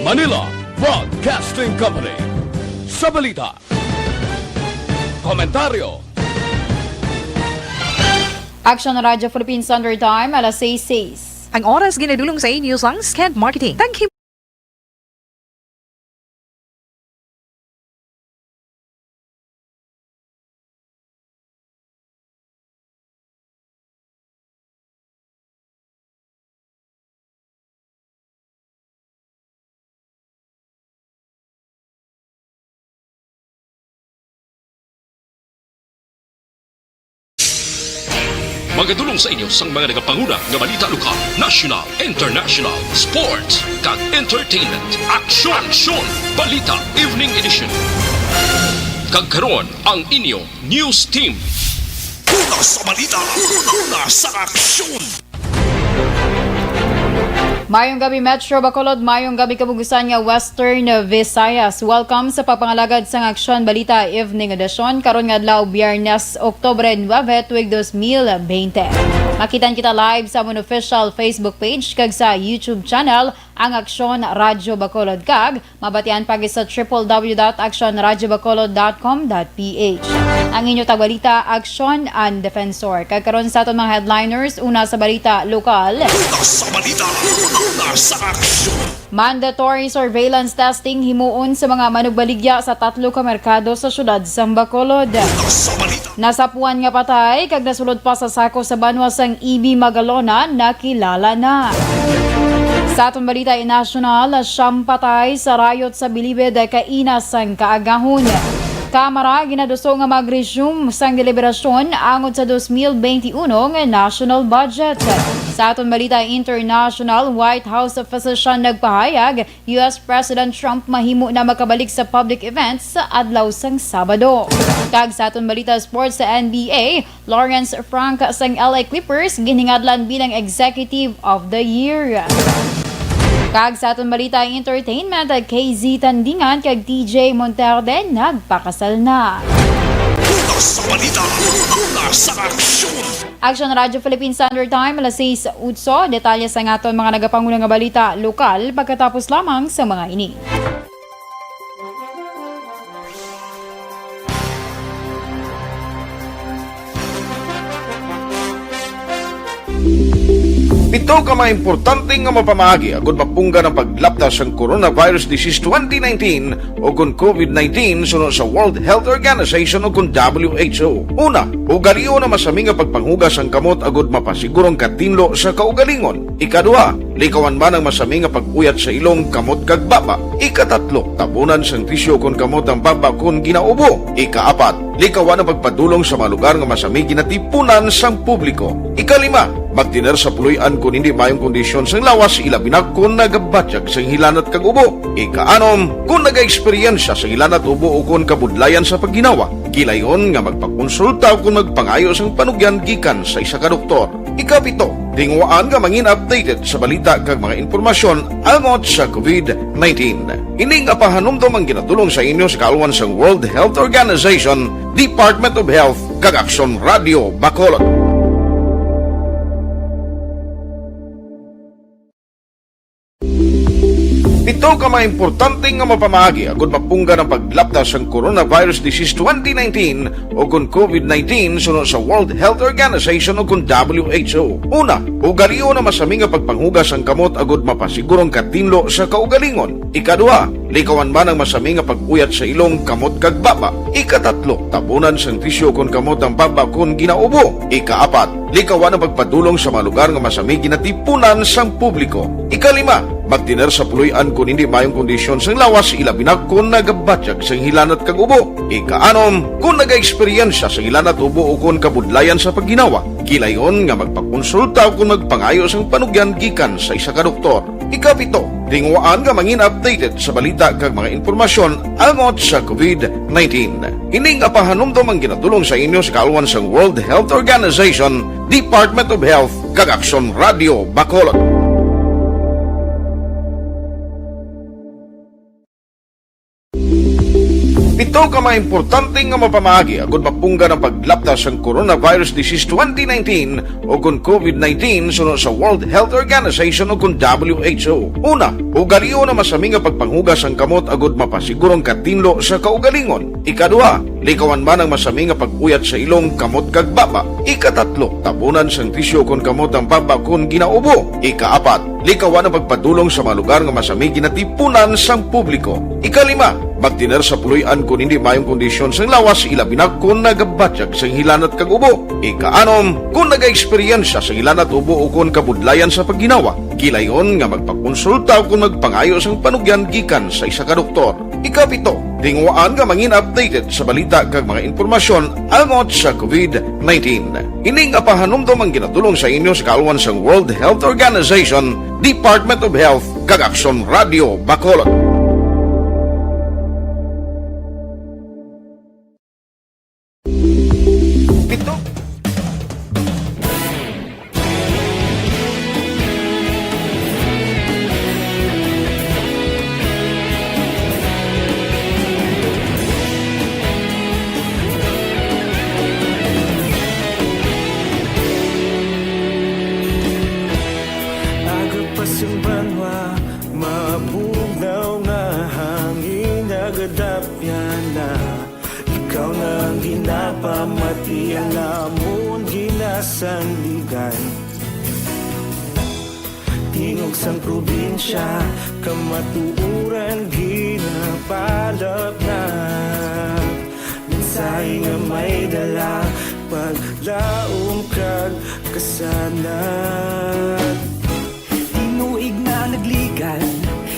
Manila Broadcasting Company. Sa balita, komentaryo. Action Radio Philippines Standard Time, alas 6:06. Ang oras ginadulong sa inyo ang Scant Marketing. Thank you. Magadulong sa inyo sang mga nagapanguna nga balita lokal, national, international, sports, kag entertainment. Aksyon! Balita Evening Edition. Kag karon ang inyo news team. Una sa balita, una sa aksyon. Mayong gabi Metro Bacolod, mayong gabi kabugusan nga Western Visayas. Welcome sa pagpangalagad sang Aksyon Balita Evening Edition karon nga adlaw Biyernes, Oktubre 9, tuig 2020. Makitan kita live sa among official Facebook page kag sa YouTube channel ang Aksyon Radio Bacolod kag mabatian pagi sa www.actionradiobacolod.com.ph. Ang inyo tagbalita Aksyon and Defensor. Kag karon sa aton mga headliners, una sa balita lokal. Una sa balita, una sa aksyon. Mandatory surveillance testing himuon sa mga manugbaligya sa 3 ka merkado sa syudad sa Bacolod. Nasapuan nga patay kag nasulod pa sa sako sa banwa sang EB Magalona nakilala na. Sa atong balita national, siyam patay sa rayot sa Bilibid kainas sang kaagahon. Kamara ginaduso nga mag-resume sang deliberasyon angod sa 2021 nga national budget. Sa aton balita international, White House physician nagpahayag US President Trump mahimo na makabalik sa public events sa adlaw sang Sabado. Kag sa aton balita sports sa NBA, Lawrence Frank sang LA Clippers giningadlan bilang Executive of the Year. Kag sa aton balita entertainment, KZ Tandingan kag TJ Monterde nagpakasal na. Sa balita, una sa aksyon. Action Radio Philippines Standard Time, alas 6:08. Detalye sa aton mga nagapangulang nga balita lokal pagkatapos lamang sa mga ini. Ito ka mga importante nga mapamagi agud mapungga ng paglaptas ng Coronavirus Disease 2019 o kung COVID-19 sunod sa World Health Organization o kung WHO. Una, ugaliyo na masami nga pagpanghugas ang kamot agud mapasigurong katinlo sa kaugalingon. Ikadua, likawan man ang masami nga pag-uyat sa ilong kamot kag baba. Ikatatlo, tabunan sang tisyo kung kamot ang baba kung ginaubo. Ikaapat, likawan ang pagpadulong sa mga lugar nga masami ginatipunan sang publiko. Ikalima, magtiner sa puluyan kung hindi mayong kondisyon sang lawas ilabi na kung nagabatyag sang hilanat kag ubo. Ikaanom, kung naga-eksperyensya sa hilanat ubo o kung kabudlayan sa pagginawa. Kilayon nga magpakonsulta o kung magpangayo sang panugyan gikan sa isa ka doktor. Ikapito, tingwaan nga mangin updated sa balita kag mga informasyon angot sa COVID-19. Ining apahanumdom ang ginatulong sa inyo sa kaalwan sang World Health Organization, Department of Health kag Aksyon Radio Bacolod. Ito ka mga importante nga mapamagi agud mapungga ng paglaptas ng Coronavirus Disease 2019 o kung COVID-19 sunod sa World Health Organization o kung WHO. Una, ugaliyo na masami nga pagpanghugas ang kamot agud mapasigurong katinlo sa kaugalingon. Ikadua, likawan man ang masami nga pag-uyat sa ilong kamot kag baba. Ikatatlo, tabunan sang tisyo kung kamot ang baba kung ginaubo. Ikaapat, likawan ang pagpadulong sa mga lugar nga masami ginatipunan sang publiko. Ikalima, magtiner sa puluyan kung hindi mayong kondisyon sang lawas ilabi na kung nagabatyag sang hilanat kag ubo. Ikaanom, kung naga-eksperyensya sa hilanat ubo o kung kabudlayan sa pagginawa. Kilayon nga magpakonsulta o kung magpangayo sang panugyan gikan sa isa ka doktor. Ikapito, tingwaan nga mangin updated sa balita kag mga informasyon angot sa COVID-19. Ining apahanumdom ang ginatulong sa inyo sa kaalwan sang World Health Organization, Department of Health kag Aksyon Radio Bacolod. Ito Pito ka mga importante nga mapamagi agud mapungga ng paglaptas ang Coronavirus Disease 2019 o kung COVID-19 sunod sa World Health Organization o kung WHO. Una, ugaliyo na masami nga pagpanghugas ang kamot agud mapasigurong katinlo sa kaugalingon. Ikadua, likawan man ang masami nga pag-uyat sa ilong kamot kag baba. Ikatatlo, tabunan sang tisyo kon kamot ang baba kon ginaubo. Ikaapat, likawan ang pagpadulong sa mga lugar nga masami ginatipunan sang publiko. Ikalima, magtiner sa puluyan kung hindi mayong kondisyon sang lawas ilabi na kung nagabatyag sang hilanat kag ubo. Ikaanom, kung naga-eksperyensya sang hilanat ubo o kung kabudlayan sa pagginawa. Gilayon nga magpakonsulta kung magpangayo sang panugyan gikan sa isa ka doktor. Ikapito, tingwaan nga mangin updated sa balita kag mga impormasyon angot sa COVID-19. Ining apahanumdom ang ginatulong sa inyo sa kalwan sang World Health Organization, Department of Health kag Aksyon Radio Bacolod. Agapasumbanwa, mabugnaw nga hangin nagadapyan na. Ikaw na ang ginapamati ang amon ginasandigan. Tingog sang probinsya, kamatuuran ginapalap na. Minsay nga may dala, paglaom kag kasanat. Tinuig na nagligan,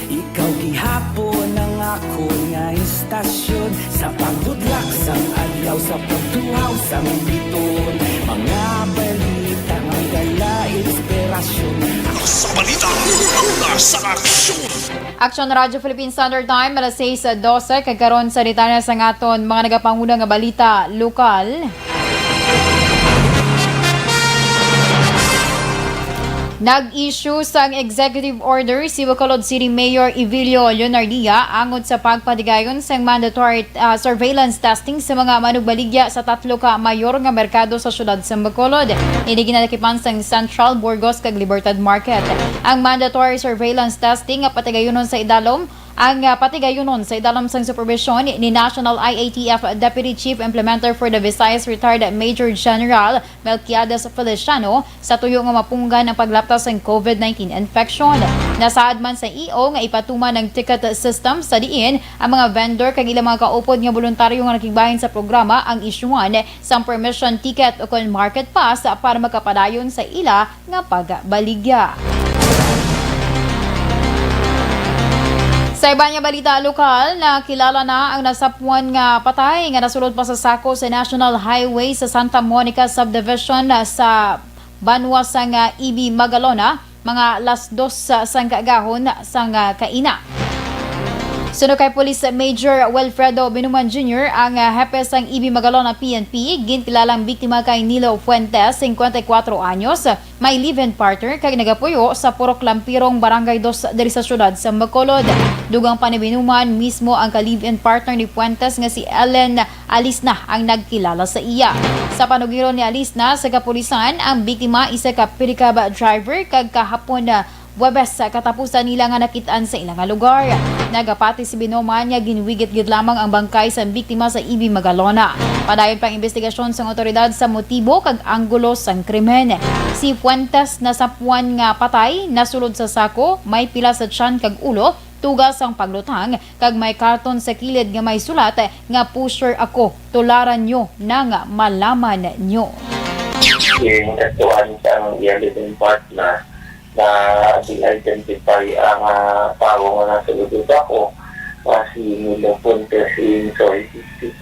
ikaw gihapon ang ako nga istasyon. Sa pagdudlak sang adlaw, sa pagtuhaw sang biton, mga balita nga dala inspirasyon. Sa balita, sa aksyon! Action Radio Philippine Standard Time, alas 6:12, kagkaroon sa ritana sa ngaton mga nagapanguna nga balita lokal. Nag-issue sang executive order si Bacolod City Mayor Evilio Leonardia angod sa pagpadigayon sang mandatory surveillance testing sa mga manugbaligya sa 3 ka mayor nga merkado sa syudad sa Bacolod. Ini ginalakipan sang Central, Burgos kag Libertad Market. Ang mandatory surveillance testing nga patigayonon sa idalom ang patigayonon sa idalam sang supervision ni National IATF Deputy Chief Implementer for the Visayas Retired Major General Melquiades Feliciano sa tuyo nga mapunggan ang paglaptas ng COVID-19 infection. Nasaad man sa EO nga ipatuman ng ticket system sa diin ang mga vendor kag ilang mga kaupod nga voluntaryo nga nakigbahin sa programa ang isyuhan sang permission ticket o kon market pass para makapadayon sa ila nga pagbaligya. Sa iba nga balita lokal, nakilala na ang nasapuan nga patay nga nasulod pa sa sako sa National Highway sa Santa Monica Subdivision sa Banwa sang EB Magalona, mga alas 2 sang kaagahon sang kaina. Sunod kay Police Major Wilfredo Binuman Jr., ang hepe sang EB Magalona PNP, ginkilalang biktima kay Nilo Fuentes, 54 anyos, may live-in partner kay nagapuyo sa Purok Lampirong, Barangay 2 diri sa syudad sa Bacolod. Dugang pa ni Binuman mismo ang ka-live-in partner ni Fuentes nga si Ellen Alisna ang nagkilala sa iya. Sa panugiron ni Alisna sa kapulisan, ang biktima isa ka pirikab driver kag kahapon na Webes katapusan nila nga nakitaan sa ilang lugar. Nagapati si Binuman nga ginwigit-gid lamang ang bangkay sa biktima sa EB Magalona. Padayon pang investigasyon sa otoridad sa motibo kag anggulo sang krimen. Si Fuentes nasapuan nga patay, nasulod sa sako, may pila sa tiyan kag ulo, tugas ang paglutang kag may karton sa kilid nga may sulat nga pusher ako, tularan nyo nang malaman nyo. Yung katuan siyang i-live-in partner na i-identify ang tao nga nasa lubot ako, si Nilo Fuentes, so 64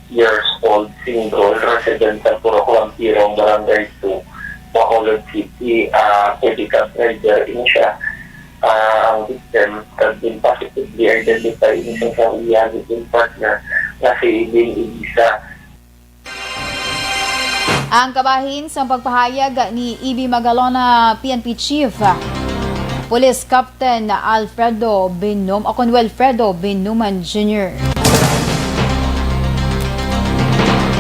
years old, single, resident sa Purok Lampirong, Barangay 2, Bacolod City, pedicab rider in siya. Ang victim has been positively identified in siyang i-live-in partner na si Iling Elisa. Ang kabahin sa pagpahayag ni EB Magalona PNP Chief Police Captain Wilfredo Binuman Jr.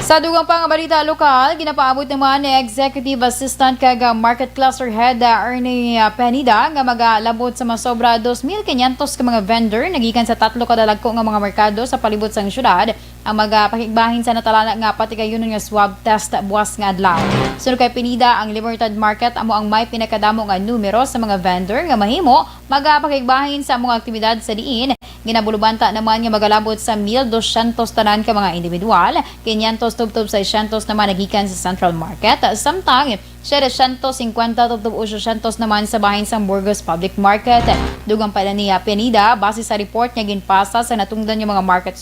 Sa dugang pang balita lokal, ginapaabot naman ni Executive Assistant kag Market Cluster Head Ernie Penida nga magalabot sa masobra 2,500 ka mga vendor nagikan sa 3 kadalagko nga mga merkado sa palibot sang syudad ang magpakigbahin sa natalana nga pati kayo nga swab test buwas nga adlaw. Sunod kay Penida, ang Libertad Market amo ang may pinakadamo nga numero sa mga vendor nga mahimo magpakigbahin sa mga aktibidad sa diin. Ginabulubanta naman nga magalabot sa 1,200 tanan ka mga individual, 500 tubtob sa 600 naman nagikan sa Central Market, samtang 750 tubtob 800 naman sa bahin sa Burgos Public Market. Dugang pala ni Penida, base sa report niya ginpasa sa natungdan yung mga market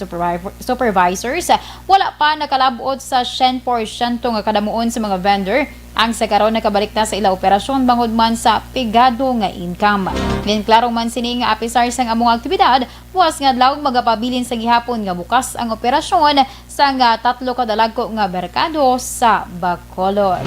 supervisors, wala pa nakalabot sa 100% nga kadamuon sa mga vendor ang sa karon nakabalik na sa ila operasyon bangod man sa pigado nga income. Din klarong man sini nga apisar sang among aktibidad, buwas nga adlaw magapabilin sa gihapon nga bukas ang operasyon sa nga 3 kadalagko nga merkado sa Bacolod.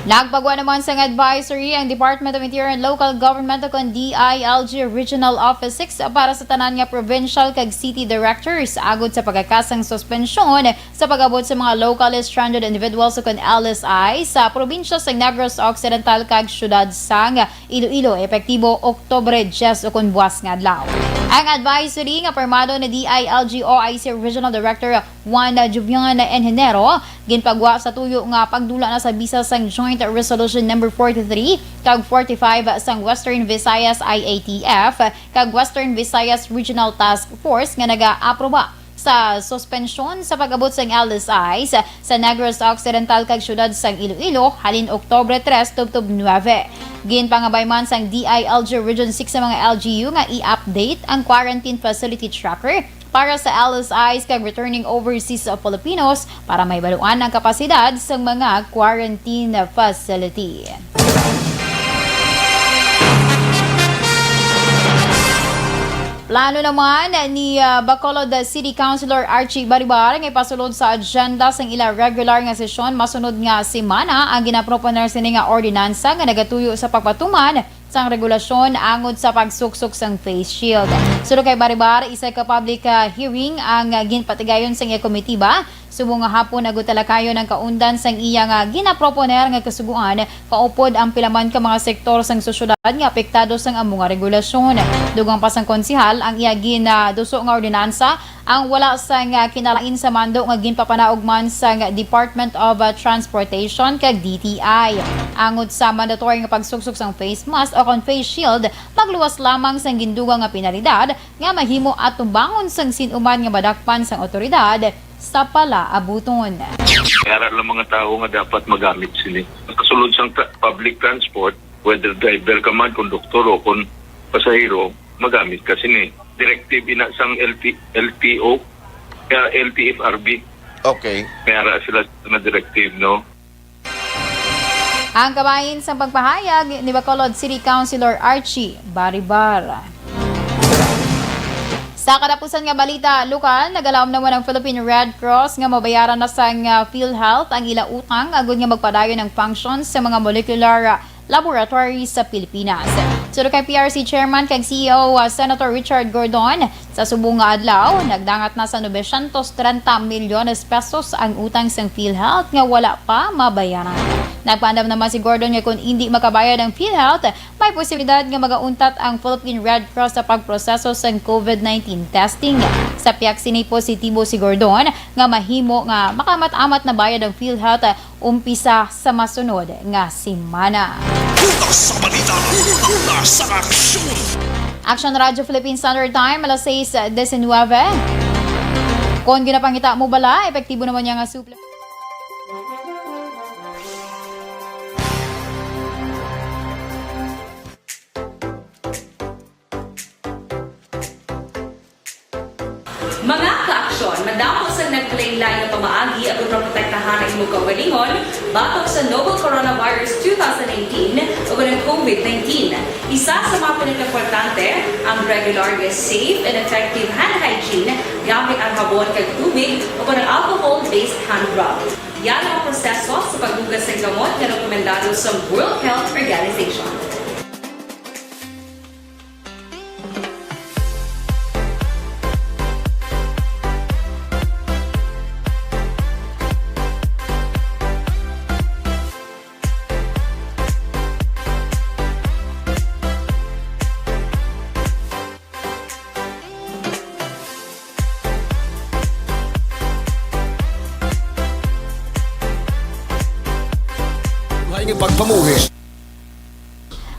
Nagpagwa naman sa advisory ang Department of Interior and Local Government kon DILG Regional Office 6 para sa tanan nga provincial kag city directors agod sa pagkakasang suspensyon sa pag-abot sa mga locally stranded individuals kon LSI sa probinsya sa Negros Occidental kag syudad sang Iloilo epektibo Oktubre 10 kon buwas nga adlaw. Ang advisory nga permado ni DILG OIC Regional Director Juan Jubian Engenero ginpagwa sa tuyo nga pagdula na sa bisa sang Joint Resolution number 43 kag 45 sang Western Visayas IATF kag Western Visayas Regional Task Force nga naga-aproba sa suspensyon sa pag-abot sang LSI sa Negros Occidental kag syudad sang Iloilo halin Oktubre 3 tubtob 9. Ginpangabay man sang DILG Region 6 sa mga LGU nga i-update ang quarantine facility tracker para sa LSIs kag returning overseas Filipinos para may baluan ang kapasidad sa mga quarantine facility. Plano naman ni Bacolod City Councilor Archie Baribar nga ipasulod sa agenda sang ila regular nga sesyon masunod nga semana ang ginaproponer sini nga ordinansa nga nagatuyo sa pagpatuman sang regulasyon angod sa pagsuksok sang face shield. Sunod kay Baribar, isa ka public hearing ang ginpatigayon sang iya komitiba. Subong nga hapon nagutalakayo ng kaundan sang iya nga ginaproponer nga kasuguan kaupod ang pilaman ka mga sektor sang sosyedad nga apektado sang among regulasyon. Dugang pasang konsihal ang iya ginaduso nga ordinansa ang wala sang kinalain sa mando nga ginpapanaog man sang Department of Transportation kag DTI. Angod sa mandatory nga pagsuksok sang face mask o kon face shield, magluwas lamang sang gindugang nga penalidad nga mahimo at tumbangon sang sinuman nga madakpan sang otoridad sa palaabuton. Kaya lang mga tao nga dapat magamit sila. Kasulod sa public transport, whether driver ka man, konduktor o kung pasahero, magamit ka sila. Directive ina sang LTO, kaya LTFRB. Okay. Kaya sila na directive, no? Ang kabahin sa pagpahayag ni Bacolod City Councilor Archie Baribar. Sa kadapusan nga balita lokal, nagalaom naman ang Philippine Red Cross nga mabayaran na sang PhilHealth ang ila utang agud nga magpadayon ng functions sa mga molecular laboratories sa Pilipinas. Sunod kay PRC Chairman kag CEO Senator Richard Gordon, sa subong nga adlaw nagdangat na sa 930 milyones pesos ang utang sang PhilHealth nga wala pa mabayaran. Nagpaandam naman si Gordon nga kung hindi makabayad ang PhilHealth, may posibilidad nga magauntat ang Philippine Red Cross sa pagproseso sa COVID-19 testing. Sa piyak sinay positibo si Gordon nga mahimo nga makamat-amat na bayad ang PhilHealth umpisa sa masunod nga semana. Sa balita, nasa aksyon! Action Radio Philippine Standard Time, alas 6:19. Kung ginapangita mo bala, epektibo naman niya nga supla. Mga ka-aksyon, madamo sa naglaylay na pamaagi at protektahan ang imong kaugalingon batok sa novel coronavirus 2018 o ng COVID-19. Isa sa mga pinaka-importante ang regular, safe, and effective hand hygiene gamit ang habon kag tubig o ng alcohol-based hand rub. Yan ang proseso sa paghugas ng gamot na rekomendado sa World Health Organization. Laing ipagpamuhi.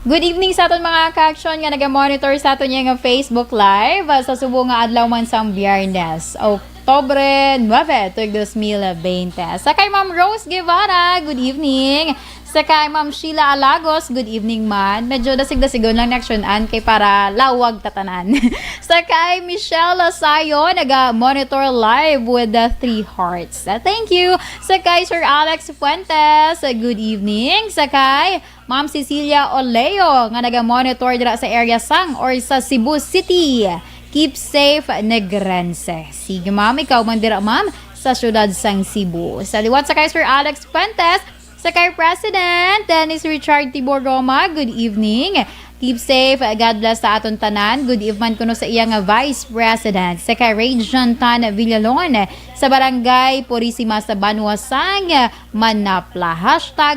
Good evening sa aton mga ka-action nga naga-monitor sa aton nga Facebook Live sa subo nga adlaw man sang Biyernes, Oktubre 9, tuig 2020. Sa kay Ma'am Rose Guevara, good evening. Sa kay Ma'am Sheila Alagos, good evening man. Medyo dasig-dasigon lang na-actionan kay para lawag tatanan. Sa kay Michelle Lasayo, naga-monitor live with the 3 hearts. Thank you. Sa kay Sir Alex Fuentes, good evening. Sa kay Ma'am Cecilia Oleo, nga naga-monitor dira sa area sang or sa Cebu City. Keep safe, Negrense. Sige ma'am, ikaw man dira ma'am sa syudad sang Cebu. Sa liwat sa kay Sir Alex Fuentes, sa kay President Dennis Richard Tibor Roma, good evening. Keep safe, God bless sa aton tanan. Good evening kuno sa iyang Vice President. Sa kay Rajan Tan Villalon, sa Barangay Purisima sa Banwasang, Manapla.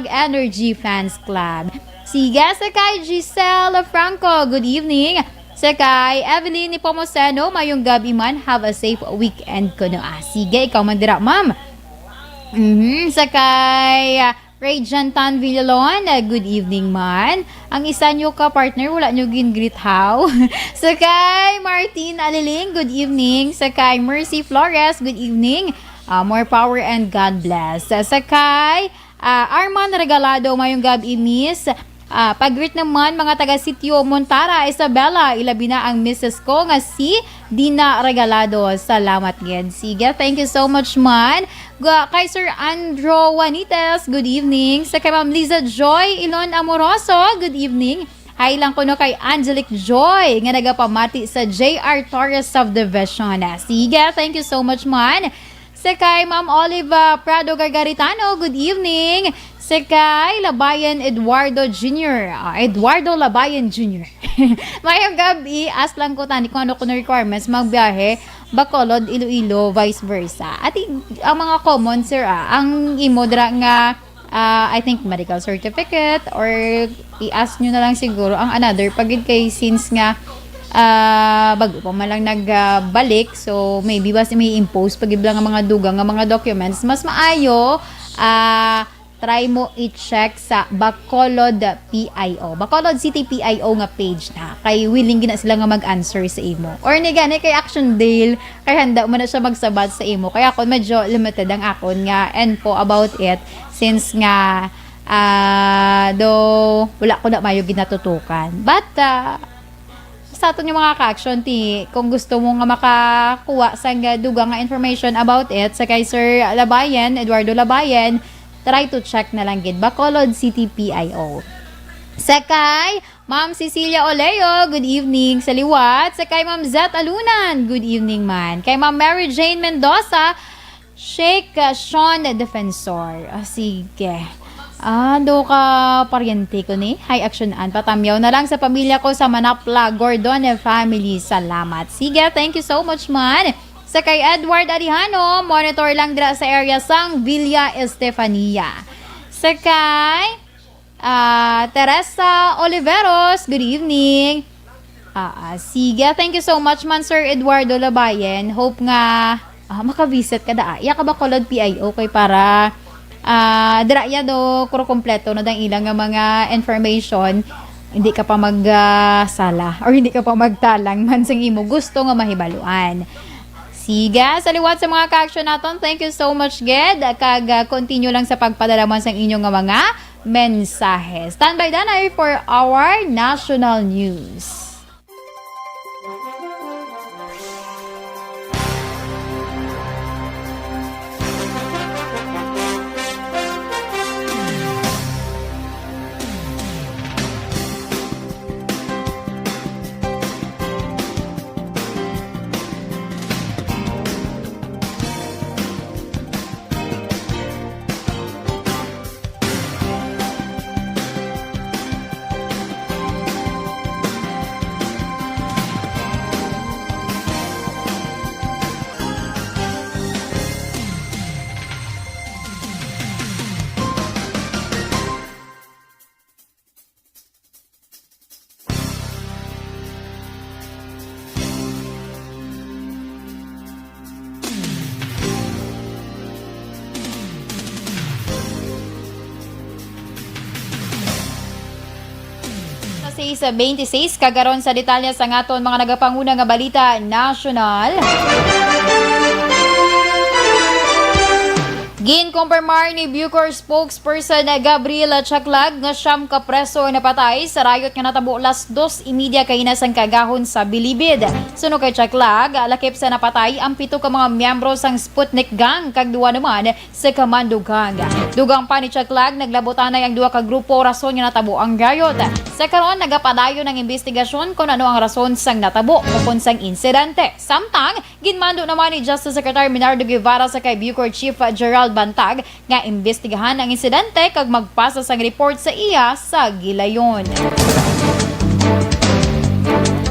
#Energy Fans Club. Siga sa kay Giselle Franco, good evening. Sa kay Evelyn Pomoseno, mayong gabi man, have a safe weekend kuno. Sige, ikaw man dira ma'am. Sa kay Rajan Tan Villalon, good evening man. Ang isa nyo ka partner, wala nyo gin-greet how. Sa kay Martin Aliling, good evening. Sa kay Mercy Flores, good evening. More power and God bless. Sa kay Arman Regalado, mayong gabi miss. Pag-greet naman mga taga-sityo Montara, Isabela, ilabi na ang Mrs. ko nga si Dina Regalado. Salamat gid. Sige, thank you so much man. Kay Sir Andro Juanites, good evening. Sa kay Ma'am Liza Joy Ilon Amoroso, good evening. Hi lang kuno kay Angelic Joy nga nagapamati sa JR Torres Subdivision. Sige, thank you so much man. Sa kay Ma'am Oliva Prado Gargaritano, good evening. Sa kay Labayan Eduardo Jr. Eduardo Labayan Jr. Mayong gabi, as lang ko tani kung ano ko na requirements, magbiyahe, Bacolod, Iloilo, vice versa. At ang mga common, sir, ang imo dira nga, I think medical certificate or i-ask nyo na lang siguro ang another pagid kay since nga bago pa man lang nagbalik, so maybe basta may impose pagid lang ang mga dugang nga mga documents, mas maayo try mo i-check sa Bacolod PIO. Bacolod City PIO nga page na. Kay willing gina sila nga mag-answer sa imo. Or ni gani kay Actiondale, kay handa mo na siya magsabat sa imo. Kaya ako medyo limited ang akon nga info about it since nga though wala ko na mayo ginatutukan. But sa aton yung mga ka-action kung gusto mo nga makakuha sa dugang nga information about it sa kay Sir Labayan, Eduardo Labayan, try to check na lang gid Bacolod City PIO. Sa kay Ma'am Cecilia Oleo, good evening sa liwat. Sa kay Ma'am Zet Alunan, good evening man. Kay Ma'am Mary Jane Mendoza, Sheikh Sean Defensor. Sige. Do ka paryente ko ni. Hi, actionan. Patamyaw na lang sa pamilya ko sa Manapla, Gordon family. Salamat. Sige, thank you so much man. Sa kay Edward Arihano, monitor lang dira sa area sang Villa Estefania. Sa kay Teresa Oliveros, good evening. Sige, thank you so much man Sir Eduardo Labayen. Hope nga makavisit ka da. Iya ka ba Bacolod PIO kay para dira ya do kuro kompleto na dang ilang nga mga information. Hindi ka pa magsala or hindi ka pa magtalang man sang imo gusto nga mahibaluan. Siga, sa liwat sa mga ka-action naton, thank you so much, Ged. Continue lang sa pagpadala mo sa inyong mga mensahe. Stand by danay for our national news. 6:26 kagaron sa detalye sa ngaton mga nagapanguna nga balita nasyonal. Ginkumpirmar ni Bucor spokesperson na Gabriela Chaklag nga siyam ka preso napatay sa rayot nga natabo alas 2:30 kainasang kagahon sa Bilibid. Suno kay Chaklag, lakip sa napatay ang 7 ka mga miyembro sang Sputnik Gang kag 2 naman sa Commando Gang. Dugang pa ni Chaklag, naglabotanay ang 2 ka grupo rason nga natabo ang rayot. Sa karon nagapadayon ng investigasyon kung ano ang rason sang natabo o kung sang insidente. Samtang ginmando naman ni Justice Secretary Minardo Guevara sa kay Bucor Chief Gerald Bantag nga imbestigahan ang insidente kag magpasa sang report sa iya sa gilayon.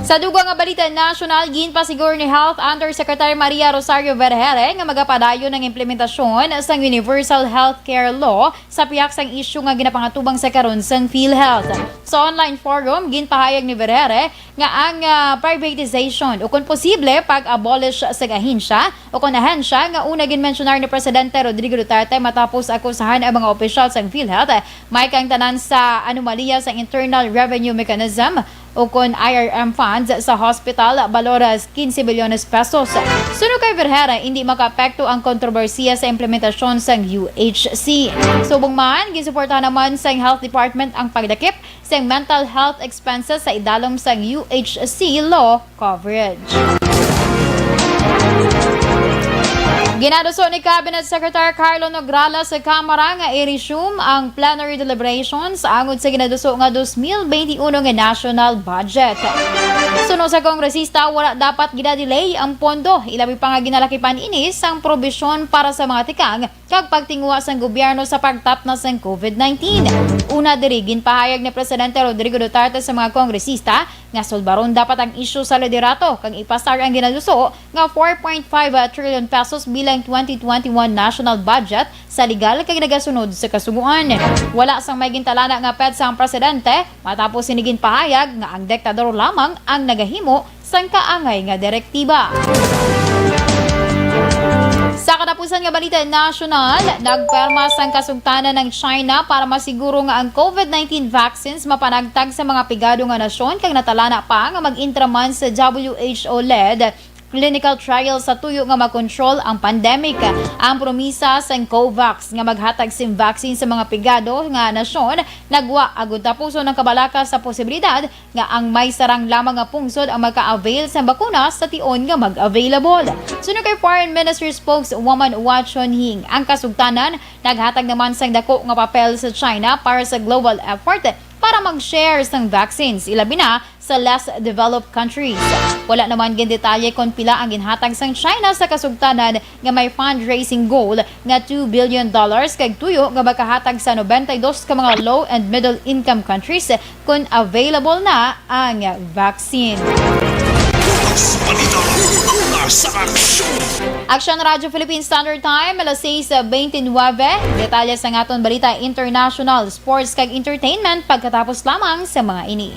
Sa dugang nga balita nasyonal, ginpasiguro ni Health Undersecretary Maria Rosario Vergere nga magapadayon ng implementasyon sang Universal Healthcare Law sa piyak sang isyu nga ginapangatubang sa karon sang PhilHealth. Sa online forum, ginpahayag ni Vergere nga ang privatization o kung posible pag-abolish sa ahensya o kung ahensya nga una ginmensionar ni Presidente Rodrigo Duterte matapos akusahan ang mga opisyal sang PhilHealth may kang tanan sa anomalya sa Internal Revenue Mechanism o kon IRM funds sa hospital baloras 15 bilyones pesos. Suno kay Vergere, hindi makaapekto ang kontrobersiya sa implementasyon sang UHC. Subong man, gisuportahan naman sang Health Department ang pagdakip sa mental health expenses sa idalom sang UHC law coverage. Ginaduso ni Cabinet Secretary Carlo Nograles sa Kamara nga i-resume ang plenary deliberations angod sa ginaduso nga 2021 nga national budget. Suno sa kongresista, wala dapat gina-delay ang pondo. Ilabi pa nga ginalakipan inis ang probisyon para sa mga tikang kag pagtingwa sang gobyerno sa pagtapna sang COVID-19. Una diri ginpahayag ni Presidente Rodrigo Duterte sa mga kongresista nga sulbaron dapat ang isyu sa liderato kag ipasar ang ginaduso nga 4.5 trillion pesos bilang 2021 national budget sa legal kag nagasunod sa kasuguan. Wala sang may gintalana nga pedsa ang presidente matapos sinigin pahayag nga ang diktador lamang ang nagahimo sang kaangay nga direktiba. Sa katapusan nga balita nasyonal, nagperma sang kasugtanan ng China para masiguro nga ang COVID-19 vaccines mapanagtag sa mga pigado nga nasyon kag natalana pa nga mag-intraman sa WHO-led clinical trial sa tuyo nga makontrol ang pandemic. Ang promisa sa COVAX nga maghatag sim vaccine sa mga pigado nga nasyon nagwa agud tapuso ng kabalaka sa posibilidad nga ang may sarang lamang nga pungsod ang maka-avail sa bakuna sa tion nga mag-available. Suno kay Foreign Ministry spokeswoman Hua Chunying, ang kasugtanan naghatag naman sang dako nga papel sa China para sa global effort para mag-share ng vaccines, ilabi na sa less developed countries. Wala naman gindetalye kung pila ang ginhatag sang China sa kasugtanan nga may fundraising goal nga $2 billion kag tuyo nga makahatag sa 92 ka mga low and middle income countries kung available na ang vaccine. Action Radio Philippine Standard Time, alas 6:29. Detalye sa ngaton balita international, sports kag entertainment pagkatapos lamang sa mga ini.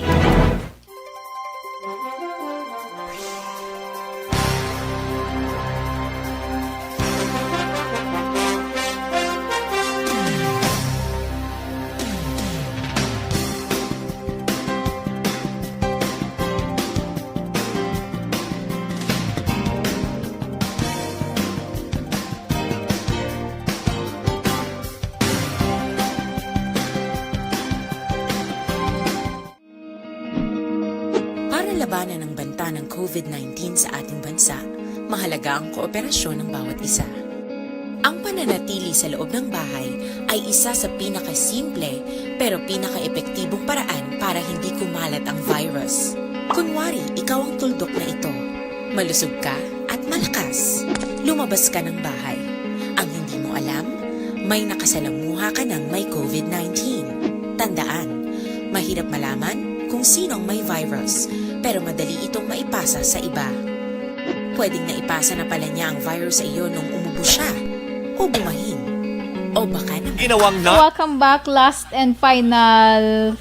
Labanan ng banta ng COVID-19 sa ating bansa, mahalaga ang kooperasyon ng bawat isa. Ang pananatili sa loob ng bahay ay isa sa pinakasimple pero pinaka-epektibong paraan para hindi kumalat ang virus. Kunwari, ikaw ang tuldok na ito. Malusog ka at malakas. Lumabas ka ng bahay. Ang hindi mo alam, may nakasalamuha ka ng may COVID-19. Tandaan, mahirap malaman kung sinong may virus, pero madali itong maipasa sa iba. Pwedeng naipasa na pala niya ang virus sa iyo nung umubo siya, o bumahin, o baka naman. Welcome back, last and final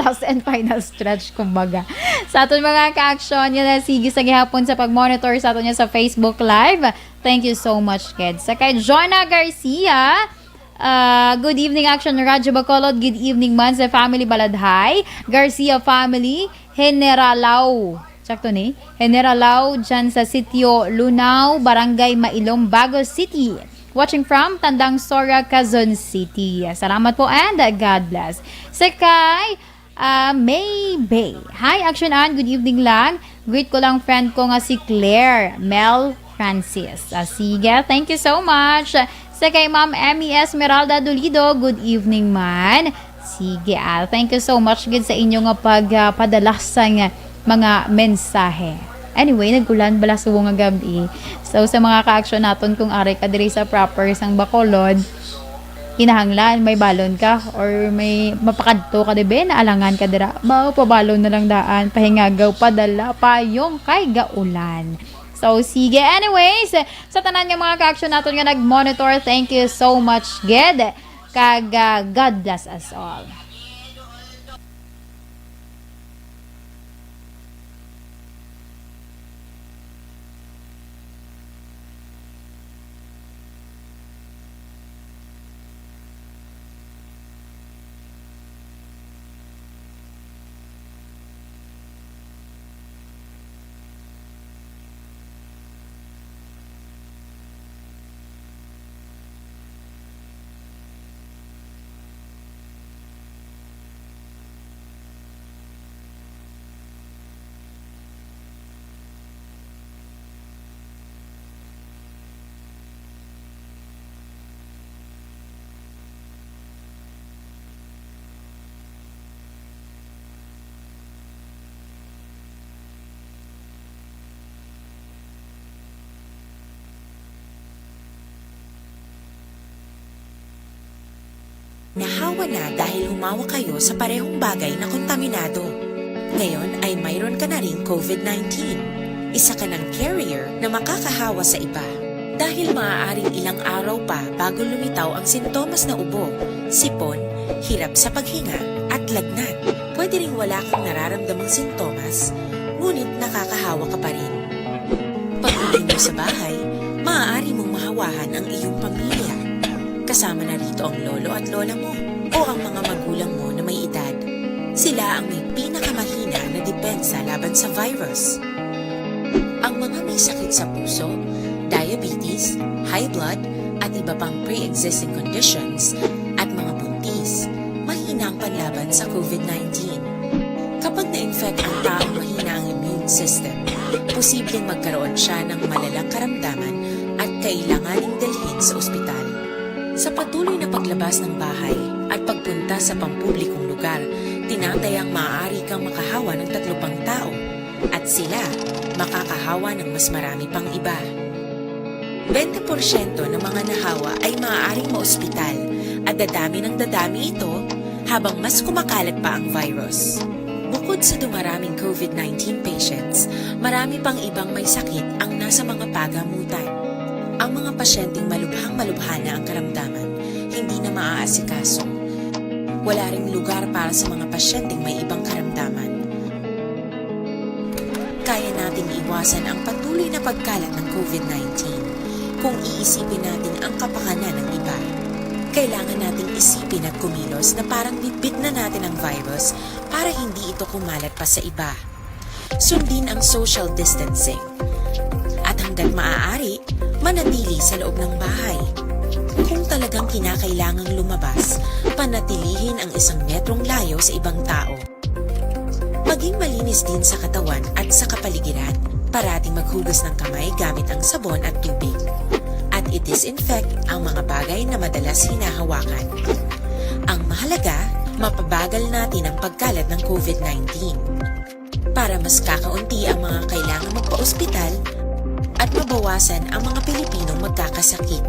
last and final stretch kumbaga. Sa aton mga ka-action, yun na sige sa gihapon sa pag-monitor sa aton niya sa Facebook Live. Thank you so much, kids. Sa kay Jonah Garcia, Good evening, Action Radyo Bacolod. Good evening man sa family Baladhay. Garcia family. Generalao. Sakto ni? Generalao dyan sa sitio Lunao, Barangay Mailom, Bago City. Watching from Tandang Sora, Quezon City. Salamat po and God bless. Sekay May Bay. Hi, Action Ann. Good evening lang. Greet ko lang friend ko nga si Claire Mel Francis. Sige, thank you so much. Sekay Ma'am Emmy Esmeralda Dolido. Good evening man. Sige, thank you so much good sa inyo nga pagpadala sa mga mensahe. Anyway, nagkulan bala sa nga gabi. So, sa mga ka-action naton kung ari ka diri sa proper sang Bacolod, kinahanglan, may balon ka or may mapakadto ka dibe, naalangan ka dira, pabalon na lang daan, pahingagaw, padala, payong kay gaulan. So, sige. Anyways, sa tanan nga mga ka-action naton nga nag-monitor, thank you so much, Ged. Kag God bless us all. Nahawa na dahil humawa kayo sa parehong bagay na kontaminado. Ngayon ay mayroon ka na rin COVID-19. Isa ka ng carrier na makakahawa sa iba. Dahil maaaring ilang araw pa bago lumitaw ang sintomas na ubo, sipon, hirap sa paghinga at lagnat. Pwede ring wala kang nararamdamang sintomas, ngunit nakakahawa ka pa rin. Pag-uwi mo sa bahay, maaari mong mahawahan ang iyong pamilya. Kasama na rito ang lolo at lola mo o ang mga magulang mo na may edad. Sila ang may pinakamahina na depensa laban sa virus. Ang mga may sakit sa puso, diabetes, high blood, at iba pang pre-existing conditions, at mga buntis, mahina ang panlaban sa COVID-19. Kapag na-infect ang taong mahina ang immune system, posibleng magkaroon siya ng malalang karamdaman at kailanganing dalhin sa ospital. Sa patuloy na paglabas ng bahay at pagpunta sa pampublikong lugar, tinatayang maaari kang makahawa ng 3 pang tao at sila makakahawa ng mas marami pang iba. 20% ng mga nahawa ay maaaring maospital at dadami ng dadami ito habang mas kumakalat pa ang virus. Bukod sa dumaraming COVID-19 patients, marami pang ibang may sakit ang nasa mga pagamutan. Ang mga pasyenteng malubhang-malubha na ang karamdaman, hindi na maaasikaso. Wala ring lugar para sa mga pasyenteng may ibang karamdaman. Kaya nating iwasan ang patuloy na pagkalat ng COVID-19 kung iisipin natin ang kapakanan ng iba. Kailangan nating isipin at kumilos na parang bitbit na natin ang virus para hindi ito kumalat pa sa iba. Sundin ang social distancing. At hanggat maaari, manatili sa loob ng bahay. Kung talagang kinakailangang lumabas, panatilihin ang 1 metrong layo sa ibang tao. Maging malinis din sa katawan at sa kapaligiran. Parating maghugas ng kamay gamit ang sabon at tubig. At i-disinfect ang mga bagay na madalas hinahawakan. Ang mahalaga, mapabagal natin ang pagkalat ng COVID-19. Para mas kakaunti ang mga kailangang magpa-ospital at mabawasan ang mga Pilipinong magkakasakit.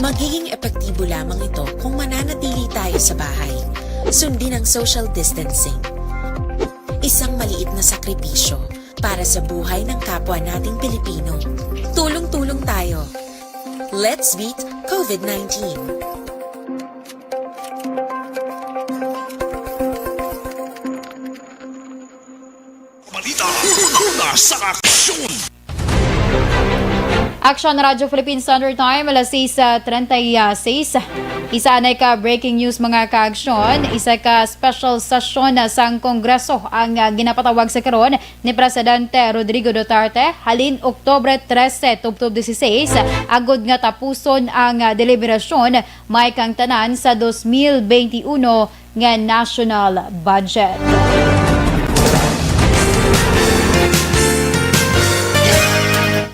Magiging epektibo lamang ito kung mananatili tayo sa bahay. Sundin ang social distancing. Isang maliit na sakripisyo para sa buhay ng kapwa nating Pilipino. Tulong-tulong tayo. Let's beat COVID-19. Balita, nasa aksyon! Action Radyo Philippines Standard Time, alas 6:36. Isa na ka breaking news mga ka-aksyon. Isa ka special session sa Kongreso ang ginapatawag sa karon ni Presidente Rodrigo Duterte halin Oktubre 13 tubtob 16. Agod nga tapuson ang deliberasyon may kang tanan sa 2021 nga national budget.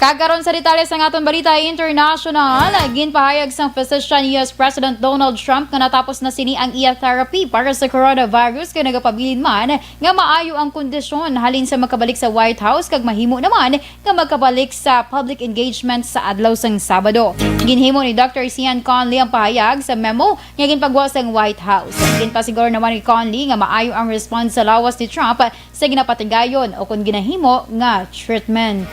Kagaron sa detalye sa aton balita international, ginpahayag sang physician US President Donald Trump nga natapos na sini ang iya therapy para sa coronavirus kay nagapabilin man nga maayo ang kondisyon halin sa makabalik sa White House kag mahimo naman nga magkabalik sa public engagement sa adlaw sang Sabado. Ginhimo ni Dr. Sian Conley ang pahayag sa memo nga ginpagwa sang White House. Ginpasiguro naman ni Conley nga maayo ang response sa lawas ni Trump sa ginapatigayon o kung ginahimo nga treatment.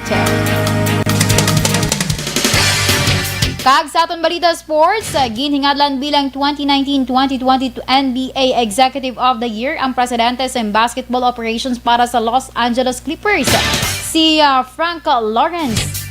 Kag sa aton balita sports, ginhingadlan bilang 2019-2020 NBA Executive of the Year ang presidente sa basketball operations para sa Los Angeles Clippers, si Frank Lawrence.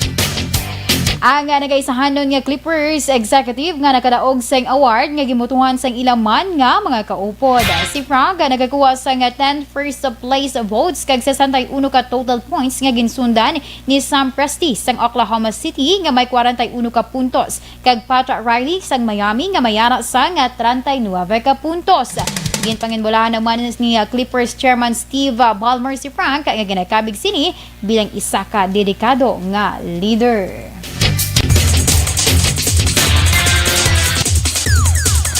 Ang nagaisahanon nga Clippers executive nga nakadaog sang award nga gimutuhan sang ilang man nga mga kaupod. Si Frank nagakuha sang 10 first place votes kag 61 ka total points nga ginsundan ni Sam Presti sang Oklahoma City nga may 41 ka puntos kag Pat Riley sang Miami nga mayara sang 39 ka puntos. Ginpanginbulahan naman ni Clippers chairman Steve Ballmer si Frank nga ginakabig sini bilang isa ka dedikado nga leader.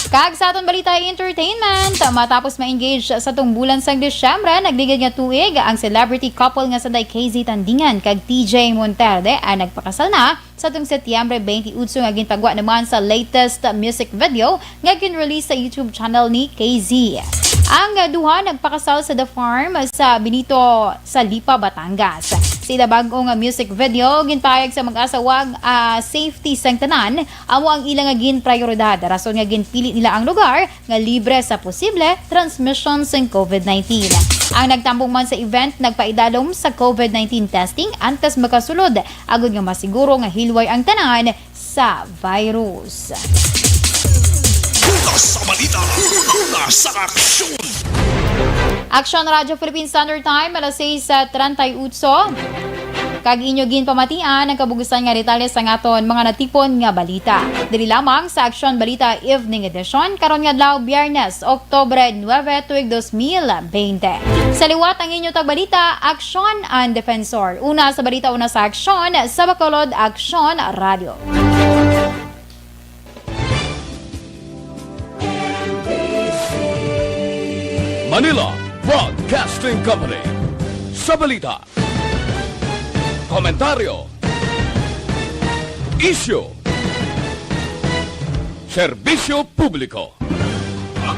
Kag sa aton balita entertainment, matapos ma-engage sa tungbulan sang Disyembre, nagligid nga tuig ang celebrity couple nga sa KZ Tandingan kag TJ Monterde ay nagpakasal na sa tung Setyembre 28 nga ginpagwa naman sa latest music video nga gin-release sa YouTube channel ni KZ. Ang duha nagpakasal sa The Farm sa Benito sa Lipa, Batangas. Sa bagong music video, ginpahayag sa mag-asawag safety sang tanan, amo ang ilang gin prioridad. Rason nga ginpili nila ang lugar nga libre sa posible transmission sang COVID-19. Ang nagtambong man sa event, nagpaidalom sa COVID-19 testing antes makasulod, agud nga masiguro nga hilway ang tanan sa virus. Sa balita, nasa aksyon! Action Radyo Philippines Standard Time, alas 6:38. Kag inyo ginpamatian ang kabugusan nga detalye sa aton mga natipon nga balita. Dili lamang sa Action Balita Evening Edition karon nga adlaw Biyernes, Oktubre 9, tuig 2020. Sa liwat ang inyo tagbalita, Action ang Defensor. Una sa balita, una sa Action sa Bacolod Action Radio. Manila Broadcasting Company. Sa balita, komentaryo, isyu, serbisyo publiko.